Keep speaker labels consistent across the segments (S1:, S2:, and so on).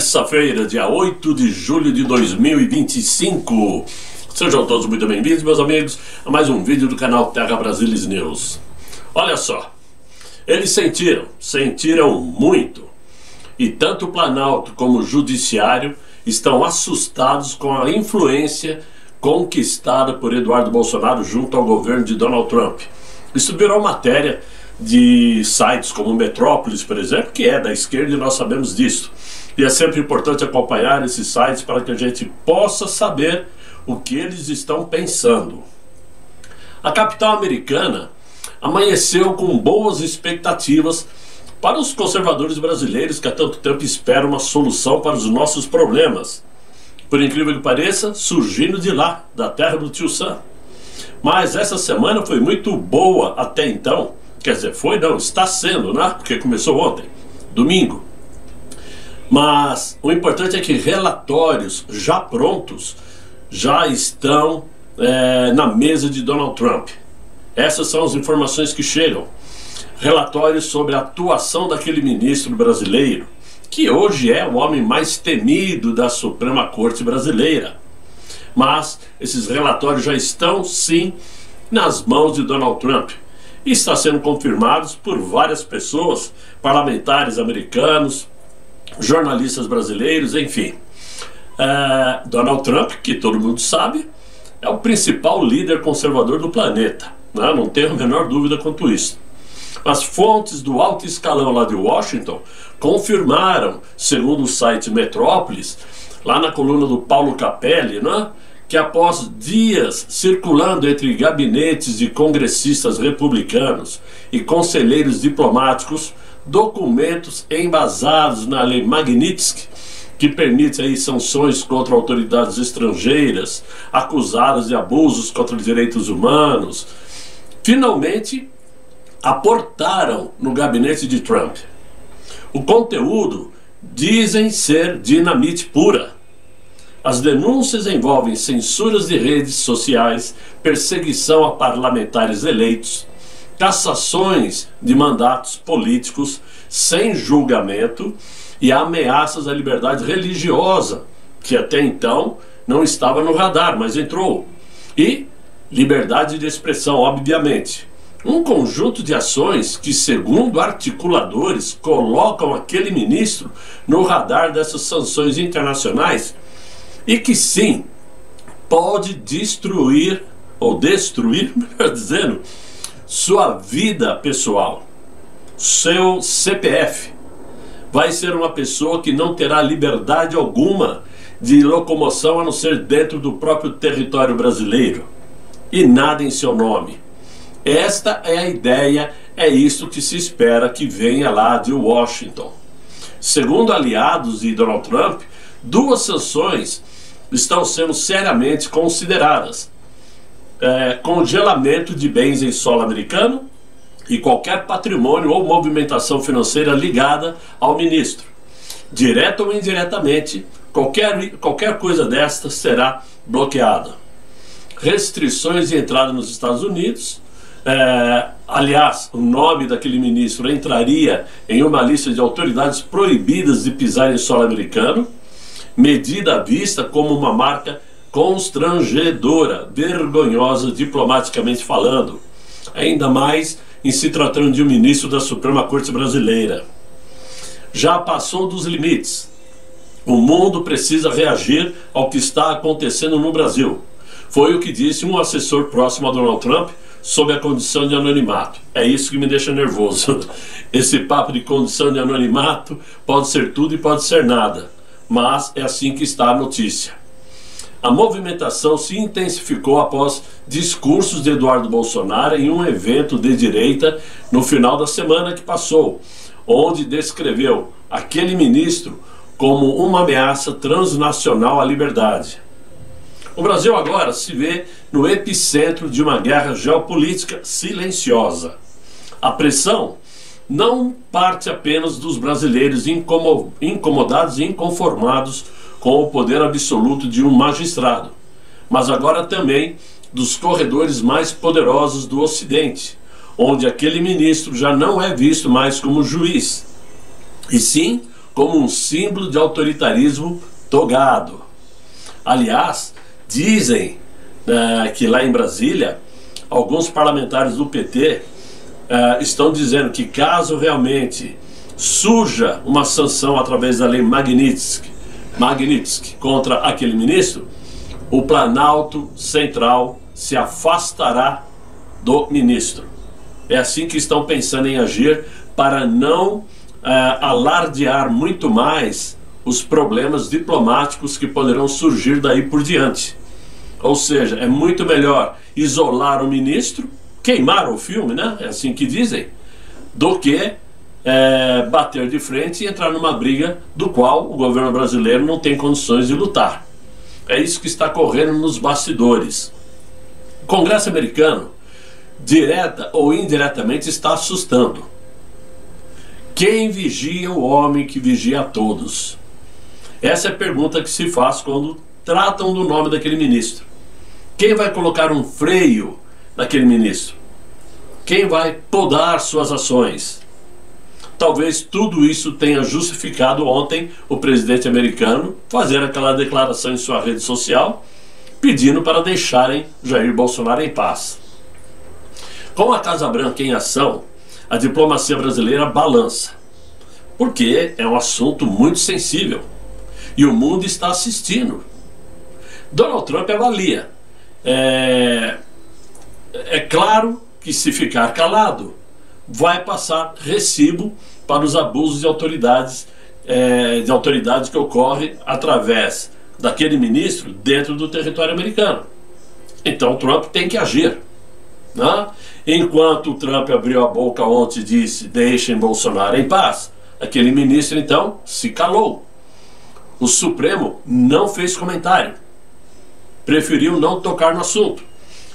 S1: terça-feira, dia 8 de julho de 2025. Sejam todos muito bem-vindos, meus amigos, a mais um vídeo do canal Terra Brasilis News. Olha só, eles sentiram muito. E tanto o Planalto como o Judiciário estão assustados com a influência conquistada por Eduardo Bolsonaro junto ao governo de Donald Trump. Isso virou matéria de sites como Metrópolis, por exemplo, que é da esquerda e nós sabemos disso. E é sempre importante acompanhar esses sites para que a gente possa saber o que eles estão pensando. A capital americana amanheceu com boas expectativas para os conservadores brasileiros que há tanto tempo esperam uma solução para os nossos problemas. Por incrível que pareça, surgindo de lá, da terra do tio Sam. Mas essa semana foi muito boa até então. Quer dizer, está sendo, né? Porque começou ontem, domingo. Mas o importante é que relatórios já prontos já estão na mesa de Donald Trump. Essas são as informações que chegam. Relatórios sobre a atuação daquele ministro brasileiro, que hoje é o homem mais temido da Suprema Corte brasileira. Mas esses relatórios já estão, sim, nas mãos de Donald Trump. E está sendo confirmados por várias pessoas, parlamentares americanos, jornalistas brasileiros, enfim. Donald Trump, que todo mundo sabe, é o principal líder conservador do planeta, né? Não tenho a menor dúvida quanto isso. As fontes do alto escalão lá de Washington confirmaram, segundo o site Metrópolis, lá na coluna do Paulo Capelli, né, que após dias circulando entre gabinetes de congressistas republicanos e conselheiros diplomáticos, documentos embasados na lei Magnitsky, que permite aí sanções contra autoridades estrangeiras acusadas de abusos contra os direitos humanos, finalmente aportaram no gabinete de Trump. O conteúdo dizem ser dinamite pura. As denúncias envolvem censuras de redes sociais, perseguição a parlamentares eleitos, cassações de mandatos políticos sem julgamento e ameaças à liberdade religiosa, que até então não estava no radar, mas entrou. E liberdade de expressão, obviamente. Um conjunto de ações que, segundo articuladores, colocam aquele ministro no radar dessas sanções internacionais e que sim, pode destruir, melhor dizendo, sua vida pessoal, seu CPF. Vai ser uma pessoa que não terá liberdade alguma de locomoção a não ser dentro do próprio território brasileiro e nada em seu nome. Esta é a ideia, é isso que se espera que venha lá de Washington. Segundo aliados de Donald Trump, duas sanções estão sendo seriamente consideradas. Congelamento de bens em solo americano e qualquer patrimônio ou movimentação financeira ligada ao ministro. Direta ou indiretamente, qualquer coisa desta será bloqueada. Restrições de entrada nos Estados Unidos. Aliás, o nome daquele ministro entraria em uma lista de autoridades proibidas de pisar em solo americano, medida vista como uma marca constrangedora, vergonhosa diplomaticamente falando, ainda mais em se tratando de um ministro da Suprema Corte brasileira. Já passou dos limites. O mundo precisa reagir ao que está acontecendo no Brasil. Foi o que disse um assessor próximo a Donald Trump sob a condição de anonimato. É isso que me deixa nervoso. Esse papo de condição de anonimato pode ser tudo e pode ser nada. Mas é assim que está a notícia. A movimentação se intensificou após discursos de Eduardo Bolsonaro em um evento de direita no final da semana que passou, onde descreveu aquele ministro como uma ameaça transnacional à liberdade. O Brasil agora se vê no epicentro de uma guerra geopolítica silenciosa. A pressão não parte apenas dos brasileiros incomodados e inconformados com o poder absoluto de um magistrado, mas agora também dos corredores mais poderosos do Ocidente, onde aquele ministro já não é visto mais como juiz, e sim como um símbolo de autoritarismo togado. Aliás, dizem que lá em Brasília, alguns parlamentares do PT estão dizendo que caso realmente surja uma sanção através da lei Magnitsky contra aquele ministro, o Planalto Central se afastará do ministro. É assim que estão pensando em agir para não alardear muito mais os problemas diplomáticos que poderão surgir daí por diante. Ou seja, é muito melhor isolar o ministro, queimar o filme, né? É assim que dizem, do que bater de frente e entrar numa briga do qual o governo brasileiro não tem condições de lutar. É isso que está correndo nos bastidores. O Congresso americano, direta ou indiretamente, está assustando. Quem vigia o homem que vigia a todos? Essa é a pergunta que se faz quando tratam do nome daquele ministro. Quem vai colocar um freio naquele ministro? Quem vai podar suas ações? Talvez tudo isso tenha justificado ontem o presidente americano fazer aquela declaração em sua rede social, pedindo para deixarem Jair Bolsonaro em paz. Com a Casa Branca em ação, a diplomacia brasileira balança, porque é um assunto muito sensível e o mundo está assistindo. Donald Trump avalia. É claro que se ficar calado, vai passar recibo para os abusos de autoridades que ocorrem através daquele ministro dentro do território americano. Então o Trump tem que agir, né? Enquanto o Trump abriu a boca ontem e disse: deixem Bolsonaro em paz, aquele ministro então se calou. O Supremo não fez comentário, preferiu não tocar no assunto.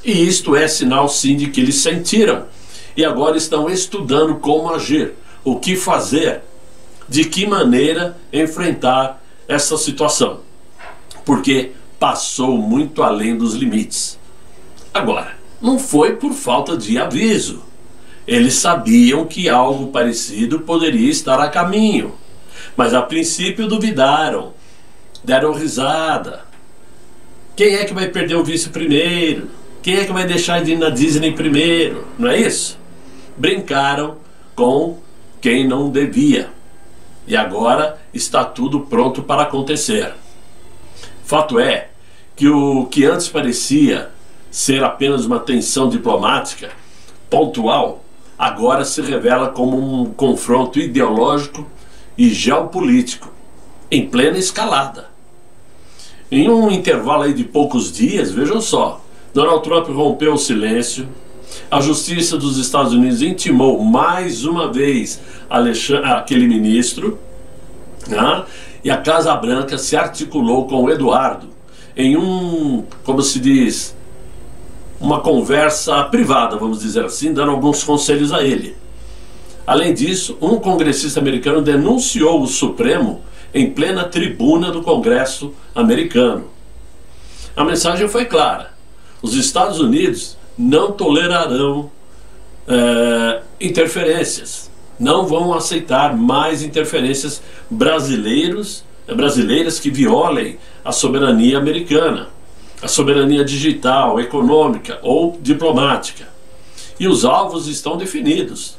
S1: E isto é sinal sim de que eles sentiram e agora estão estudando como agir, o que fazer, de que maneira enfrentar essa situação, porque passou muito além dos limites. Agora, não foi por falta de aviso. Eles sabiam que algo parecido poderia estar a caminho, mas a princípio duvidaram, deram risada. Quem é que vai perder o vice primeiro? Quem é que vai deixar de ir na Disney primeiro? Não é isso? Brincaram com quem não devia. E agora está tudo pronto para acontecer. Fato é que o que antes parecia ser apenas uma tensão diplomática pontual, agora se revela como um confronto ideológico e geopolítico em plena escalada. Em um intervalo aí de poucos dias, vejam só, Donald Trump rompeu o silêncio, a Justiça dos Estados Unidos intimou mais uma vez aquele ministro, né? E a Casa Branca se articulou com o Eduardo em como se diz, uma conversa privada, vamos dizer assim, dando alguns conselhos a ele. Além disso, um congressista americano denunciou o Supremo em plena tribuna do Congresso americano. A mensagem foi clara: os Estados Unidos não tolerarão interferências, não vão aceitar mais interferências brasileiras que violem a soberania americana, a soberania digital, econômica ou diplomática. E os alvos estão definidos: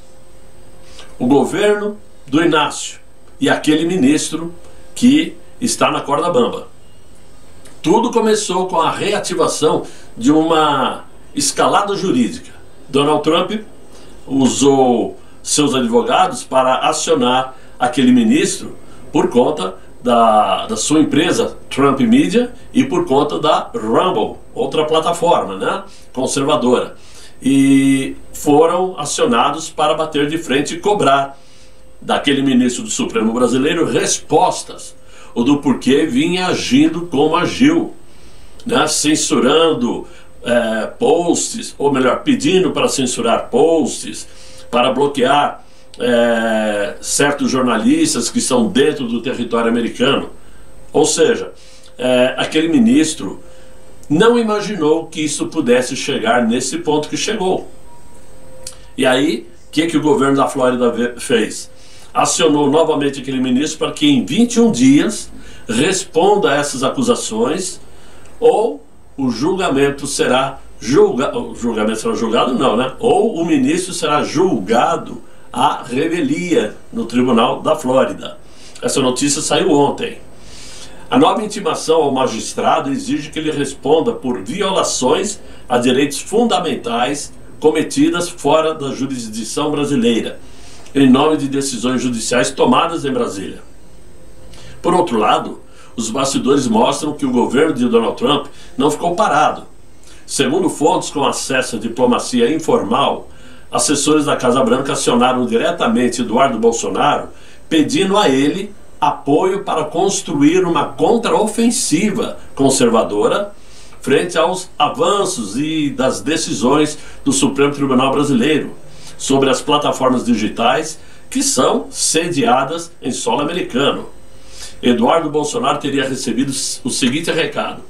S1: o governo do Inácio e aquele ministro que está na corda bamba. Tudo começou com a reativação de uma escalada jurídica. Donald Trump usou seus advogados para acionar aquele ministro por conta da sua empresa Trump Media e por conta da Rumble, outra plataforma, né, conservadora. E foram acionados para bater de frente e cobrar daquele ministro do Supremo brasileiro respostas, ou do porquê vinha agindo como agiu, né, censurando posts, ou melhor, pedindo para censurar posts, para bloquear certos jornalistas que estão dentro do território americano. Ou seja, aquele ministro não imaginou que isso pudesse chegar nesse ponto que chegou. E aí, o que o governo da Flórida fez? acionou novamente aquele ministro para que em 21 dias responda a essas acusações, ou o julgamento será julgado não, né? Ou o ministro será julgado à revelia no Tribunal da Flórida. Essa notícia saiu ontem. A nova intimação ao magistrado exige que ele responda por violações a direitos fundamentais cometidas fora da jurisdição brasileira, em nome de decisões judiciais tomadas em Brasília. Por outro lado, os bastidores mostram que o governo de Donald Trump não ficou parado. Segundo fontes com acesso à diplomacia informal, assessores da Casa Branca acionaram diretamente Eduardo Bolsonaro, pedindo a ele apoio para construir uma contraofensiva conservadora frente aos avanços e das decisões do Supremo Tribunal Brasileiro sobre as plataformas digitais que são sediadas em solo americano. Eduardo Bolsonaro teria recebido o seguinte recado: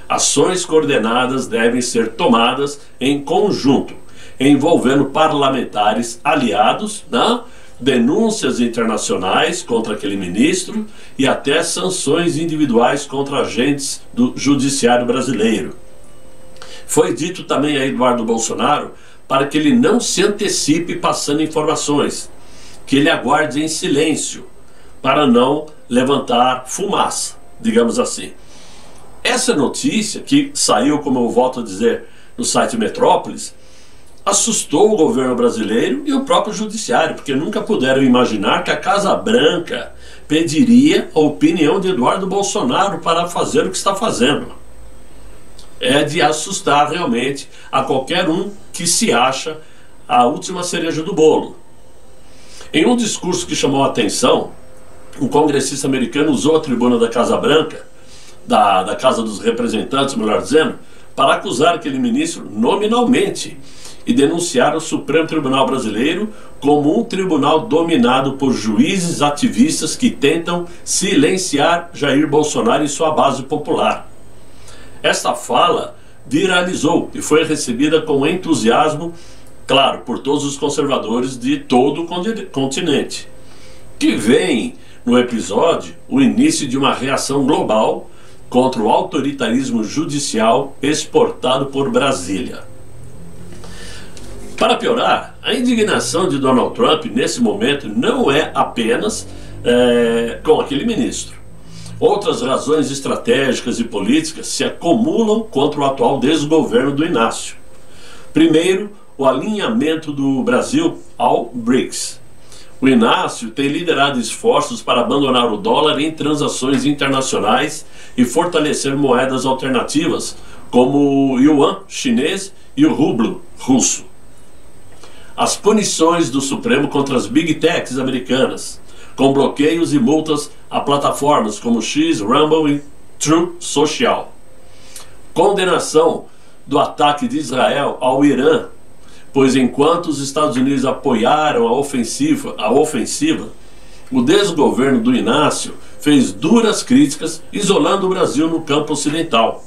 S1: ações coordenadas devem ser tomadas em conjunto, envolvendo parlamentares aliados, né? Denúncias internacionais contra aquele ministro e até sanções individuais contra agentes do judiciário brasileiro. Foi dito também a Eduardo Bolsonaro para que ele não se antecipe passando informações, que ele aguarde em silêncio, para não levantar fumaça, digamos assim. Essa notícia, que saiu, como eu volto a dizer, no site Metrópolis, assustou o governo brasileiro e o próprio judiciário, porque nunca puderam imaginar que a Casa Branca pediria a opinião de Eduardo Bolsonaro para fazer o que está fazendo. É de assustar realmente a qualquer um que se acha a última cereja do bolo. Em um discurso que chamou a atenção, um congressista americano usou a tribuna da Casa Branca, da Casa dos Representantes, melhor dizendo, para acusar aquele ministro nominalmente e denunciar o Supremo Tribunal Brasileiro como um tribunal dominado por juízes ativistas que tentam silenciar Jair Bolsonaro e sua base popular. Esta fala viralizou e foi recebida com entusiasmo, claro, por todos os conservadores de todo o continente, que veem no episódio o início de uma reação global contra o autoritarismo judicial exportado por Brasília. Para piorar, a indignação de Donald Trump nesse momento não é apenas com aquele ministro. Outras razões estratégicas e políticas se acumulam contra o atual desgoverno do Inácio. Primeiro, o alinhamento do Brasil ao BRICS. O Inácio tem liderado esforços para abandonar o dólar em transações internacionais e fortalecer moedas alternativas como o yuan chinês e o rublo russo. As punições do Supremo contra as Big Techs americanas, com bloqueios e multas a plataformas como X, Rumble e Truth Social. Condenação do ataque de Israel ao Irã, pois enquanto os Estados Unidos apoiaram a ofensiva, o desgoverno do Inácio fez duras críticas, isolando o Brasil no campo ocidental.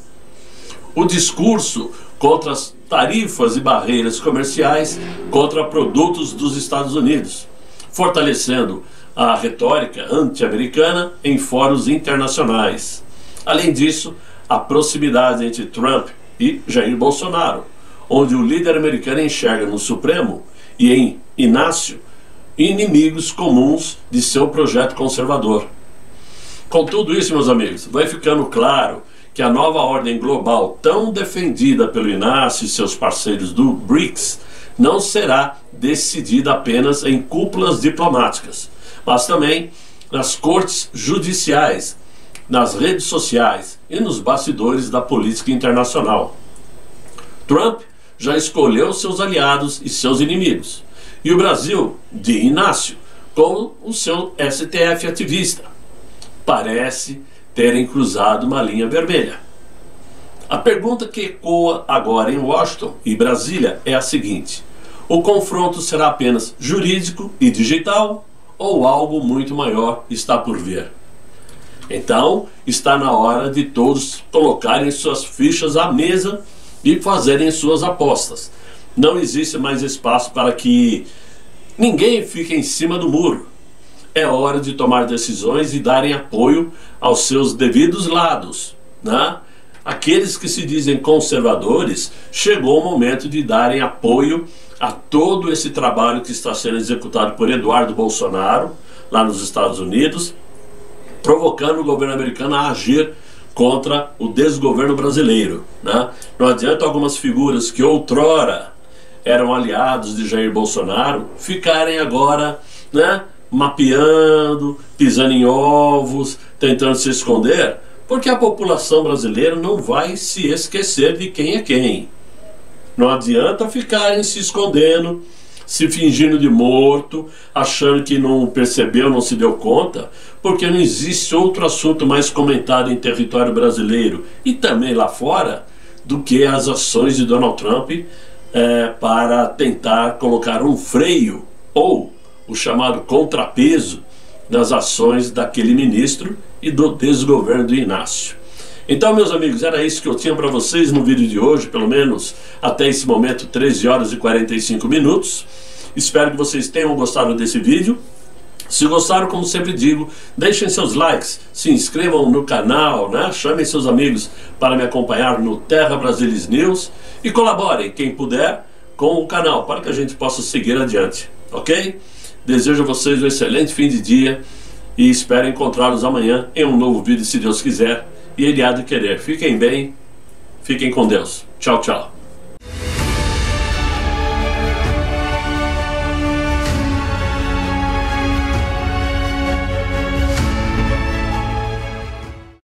S1: O discurso contra as tarifas e barreiras comerciais contra produtos dos Estados Unidos, fortalecendo a retórica anti-americana em fóruns internacionais. Além disso, a proximidade entre Trump e Jair Bolsonaro, onde o líder americano enxerga no Supremo e em Inácio inimigos comuns de seu projeto conservador. Com tudo isso, meus amigos, vai ficando claro que a nova ordem global, tão defendida pelo Inácio e seus parceiros do BRICS, não será decidida apenas em cúpulas diplomáticas, mas também nas cortes judiciais, nas redes sociais e nos bastidores da política internacional. Trump já escolheu seus aliados e seus inimigos, e o Brasil, de Inácio, com o seu STF ativista, parece terem cruzado uma linha vermelha. A pergunta que ecoa agora em Washington e Brasília é a seguinte: o confronto será apenas jurídico e digital ou algo muito maior está por vir? Então, está na hora de todos colocarem suas fichas à mesa e fazerem suas apostas. Não existe mais espaço para que ninguém fique em cima do muro. é hora de tomar decisões e darem apoio aos seus devidos lados, né? Aqueles que se dizem conservadores, chegou o momento de darem apoio a todo esse trabalho que está sendo executado por Eduardo Bolsonaro, lá nos Estados Unidos, provocando o governo americano a agir contra o desgoverno brasileiro, né? Não adianta algumas figuras que outrora eram aliados de Jair Bolsonaro ficarem agora, né, mapeando, pisando em ovos, tentando se esconder, porque a população brasileira não vai se esquecer de quem é quem. Não adianta ficarem se escondendo, se fingindo de morto, achando que não percebeu, não se deu conta, porque não existe outro assunto mais comentado em território brasileiro e também lá fora do que as ações de Donald Trump para tentar colocar um freio ou o chamado contrapeso nas ações daquele ministro e do desgoverno do Inácio. Então, meus amigos, era isso que eu tinha para vocês no vídeo de hoje, pelo menos até esse momento, 13 horas e 45 minutos. Espero que vocês tenham gostado desse vídeo. Se gostaram, como sempre digo, deixem seus likes, se inscrevam no canal, né? Chamem seus amigos para me acompanhar no Terra Brasilis News e colaborem, quem puder, com o canal, para que a gente possa seguir adiante, ok? Desejo a vocês um excelente fim de dia e espero encontrá-los amanhã em um novo vídeo, se Deus quiser, e Ele há de querer. Fiquem bem, fiquem com Deus. Tchau, tchau.